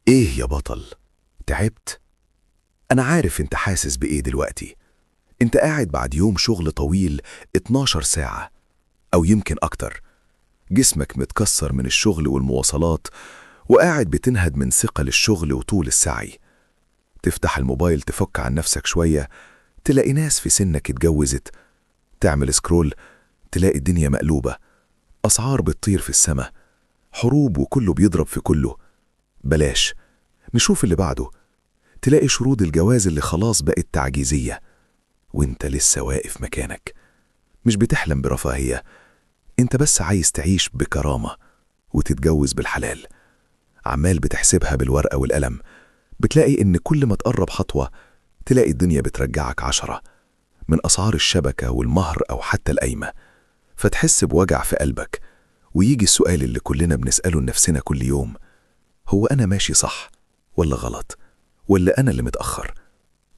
ايه يا بطل؟ تعبت؟ انا عارف انت حاسس بايه دلوقتي. انت قاعد بعد يوم شغل طويل 12 ساعة او يمكن اكتر. جسمك متكسر من الشغل والمواصلات، وقاعد بتنهد من ثقل الشغل وطول السعي. تفتح الموبايل تفك عن نفسك شوية، تلاقي ناس في سنك اتجوزت. تعمل سكرول تلاقي الدنيا مقلوبة، أسعار بتطير في السماء، حروب وكله بيضرب في كله. بلاش نشوف اللي بعده، تلاقي شروط الجواز اللي خلاص بقت تعجيزية، وانت لسه واقف مكانك. مش بتحلم برفاهية، انت بس عايز تعيش بكرامة وتتجوز بالحلال. عمال بتحسبها بالورقة والقلم، بتلاقي ان كل ما تقرب خطوة تلاقي الدنيا بترجعك 10 من أسعار الشبكة والمهر أو حتى القايمة. فتحس بوجع في قلبك، ويجي السؤال اللي كلنا بنسأله لنفسنا كل يوم: هو أنا ماشي صح ولا غلط؟ ولا أنا اللي متأخر؟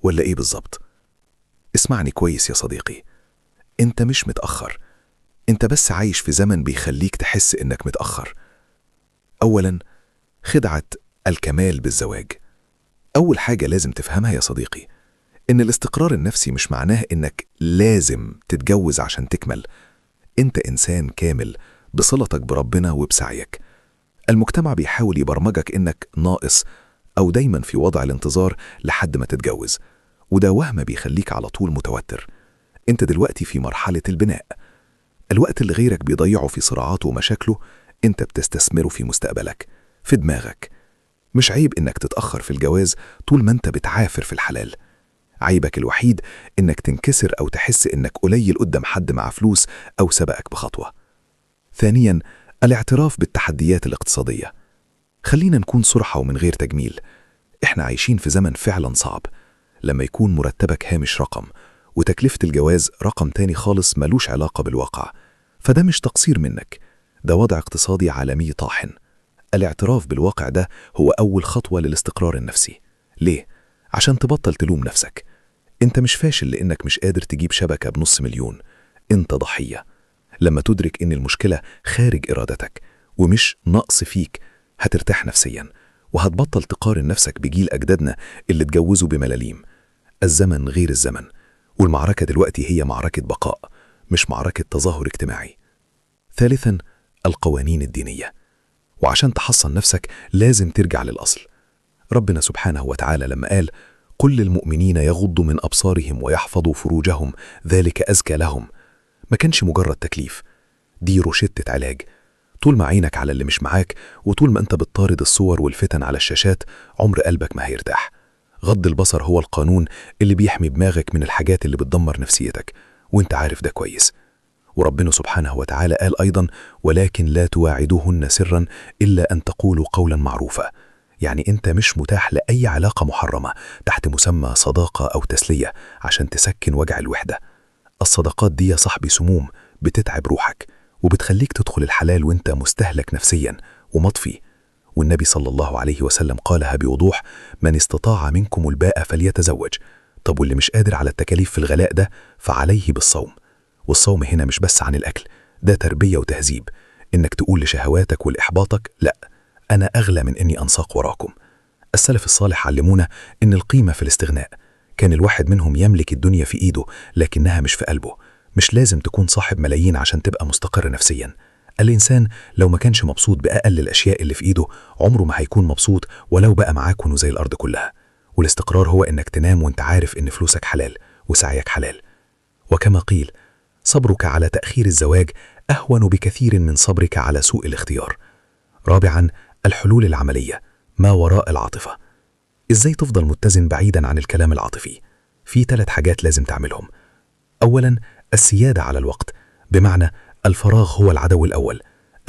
ولا إيه بالظبط؟ اسمعني كويس يا صديقي، أنت مش متأخر، أنت بس عايش في زمن بيخليك تحس إنك متأخر. أولاً، خدعة الكمال بالزواج. أول حاجة لازم تفهمها يا صديقي إن الاستقرار النفسي مش معناه إنك لازم تتجوز عشان تكمل. أنت إنسان كامل بصلتك بربنا وبسعيك. المجتمع بيحاول يبرمجك إنك ناقص أو دايما في وضع الانتظار لحد ما تتجوز، وده وهم بيخليك على طول متوتر. أنت دلوقتي في مرحلة البناء، الوقت اللي غيرك بيضيعه في صراعاته ومشاكله أنت بتستثمره في مستقبلك، في دماغك. مش عيب إنك تتأخر في الجواز طول ما أنت بتعافر في الحلال. عيبك الوحيد إنك تنكسر أو تحس إنك قليل قدام حد مع فلوس أو سبقك بخطوة. ثانياً، الاعتراف بالتحديات الاقتصادية. خلينا نكون صرحة ومن غير تجميل، إحنا عايشين في زمن فعلاً صعب. لما يكون مرتبك هامش رقم وتكلفة الجواز رقم تاني خالص ملوش علاقة بالواقع، فده مش تقصير منك، ده وضع اقتصادي عالمي طاحن. الاعتراف بالواقع ده هو أول خطوة للاستقرار النفسي. ليه؟ عشان تبطل تلوم نفسك. انت مش فاشل لانك مش قادر تجيب شبكة ب500,000، انت ضحية. لما تدرك ان المشكلة خارج ارادتك ومش نقص فيك، هترتاح نفسيا وهتبطل تقارن نفسك بجيل اجدادنا اللي اتجوزوا بملاليم. الزمن غير الزمن، والمعركة دلوقتي هي معركة بقاء مش معركة تظاهر اجتماعي. ثالثا، القوانين الدينية. وعشان تحصن نفسك لازم ترجع للأصل. ربنا سبحانه وتعالى لما قال: قل للمؤمنين يغضوا من أبصارهم ويحفظوا فروجهم ذلك أزكى لهم، ما كانش مجرد تكليف، دي روشتة علاج. طول ما عينك على اللي مش معاك وطول ما انت بتطارد الصور والفتن على الشاشات، عمر قلبك ما هيرتاح. غض البصر هو القانون اللي بيحمي دماغك من الحاجات اللي بتدمر نفسيتك، وانت عارف ده كويس. وربنا سبحانه وتعالى قال أيضا: ولكن لا تواعدوهن سرا إلا أن تقولوا قولا معروفا. يعني انت مش متاح لأي علاقة محرمة تحت مسمى صداقة أو تسلية عشان تسكن وجع الوحدة. الصداقات دي يا صاحبي سموم بتتعب روحك وبتخليك تدخل الحلال وانت مستهلك نفسيا ومطفي. والنبي صلى الله عليه وسلم قالها بوضوح: من استطاع منكم الباء فليتزوج. طب واللي مش قادر على التكاليف في الغلاء ده فعليه بالصوم. والصوم هنا مش بس عن الأكل، ده تربية وتهذيب، إنك تقول لشهواتك ولإحباطك: لأ، أنا أغلى من إني أنساق وراكم. السلف الصالح علمونا إن القيمة في الاستغناء. كان الواحد منهم يملك الدنيا في إيده لكنها مش في قلبه. مش لازم تكون صاحب ملايين عشان تبقى مستقر نفسيا. الإنسان لو ما كانش مبسوط بأقل الأشياء اللي في إيده عمره ما هيكون مبسوط ولو بقى معاه كنوز زي الأرض كلها. والاستقرار هو إنك تنام وإنت عارف إن فلوسك حلال وسعيك حلال. وكما قيل: صبرك على تأخير الزواج أهون بكثير من صبرك على سوء الاختيار. رابعاً، الحلول العملية ما وراء العاطفة. إزاي تفضل متزن بعيداً عن الكلام العاطفي؟ في 3 حاجات لازم تعملهم. أولاً، السيادة على الوقت، بمعنى الفراغ هو العدو الأول.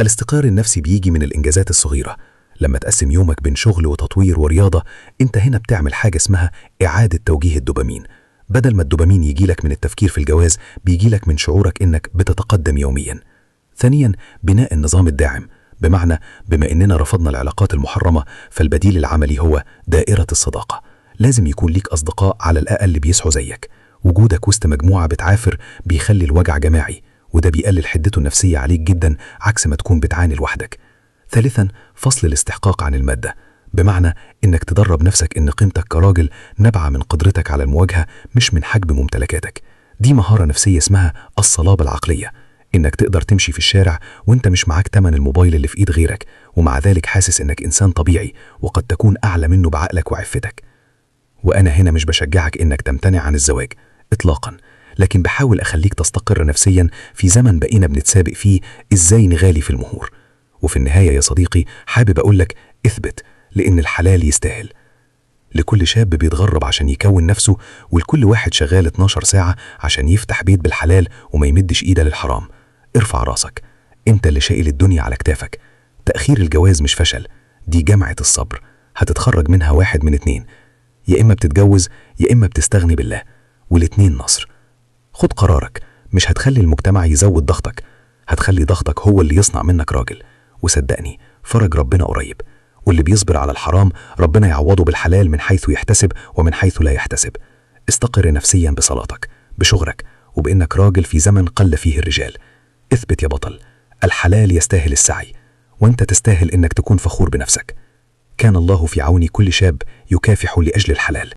الاستقرار النفسي بيجي من الإنجازات الصغيرة. لما تقسم يومك بين شغل وتطوير ورياضة، انت هنا بتعمل حاجة اسمها إعادة توجيه الدوبامين. بدل ما الدوبامين يجيلك من التفكير في الجواز، بيجيلك من شعورك إنك بتتقدم يومياً. ثانياً، بناء النظام الداعم، بمعنى بما إننا رفضنا العلاقات المحرمة فالبديل العملي هو دائرة الصداقة. لازم يكون ليك أصدقاء على الأقل بيسعوا زيك. وجودك وسط مجموعة بتعافر بيخلي الوجع جماعي، وده بيقلل حدته النفسية عليك جدا عكس ما تكون بتعاني لوحدك. ثالثاً، فصل الاستحقاق عن المادة، بمعنى إنك تدرب نفسك إن قيمتك كراجل نابعة من قدرتك على المواجهة مش من حجم ممتلكاتك. دي مهارة نفسية اسمها الصلابة العقلية، إنك تقدر تمشي في الشارع وإنت مش معاك تمن الموبايل اللي في إيد غيرك، ومع ذلك حاسس إنك إنسان طبيعي وقد تكون أعلى منه بعقلك وعفتك. وأنا هنا مش بشجعك إنك تمتنع عن الزواج إطلاقا، لكن بحاول أخليك تستقر نفسيا في زمن بقينا بنتسابق فيه إزاي نغالي في المهور. وفي النهاية يا صديقي حابب أقولك اثبت، لأن الحلال يستاهل. لكل شاب بيتغرب عشان يكون نفسه، ولكل واحد شغال 12 ساعة عشان يفتح بيت بالحلال وما يمدش إيده للحرام. ارفع راسك، انت اللي شايل الدنيا على كتافك. تأخير الجواز مش فشل، دي جامعة الصبر، هتتخرج منها واحد من اتنين، يا إما بتتجوز يا إما بتستغني بالله، والاتنين نصر. خد قرارك، مش هتخلي المجتمع يزود ضغطك، هتخلي ضغطك هو اللي يصنع منك راجل. وصدقني فرج ربنا قريب، واللي بيصبر على الحرام ربنا يعوضه بالحلال من حيث يحتسب ومن حيث لا يحتسب. استقر نفسيا بصلاتك، بشغلك، وبإنك راجل في زمن قل فيه الرجال. اثبت يا بطل، الحلال يستاهل السعي، وانت تستاهل انك تكون فخور بنفسك. كان الله في عون كل شاب يكافح لأجل الحلال.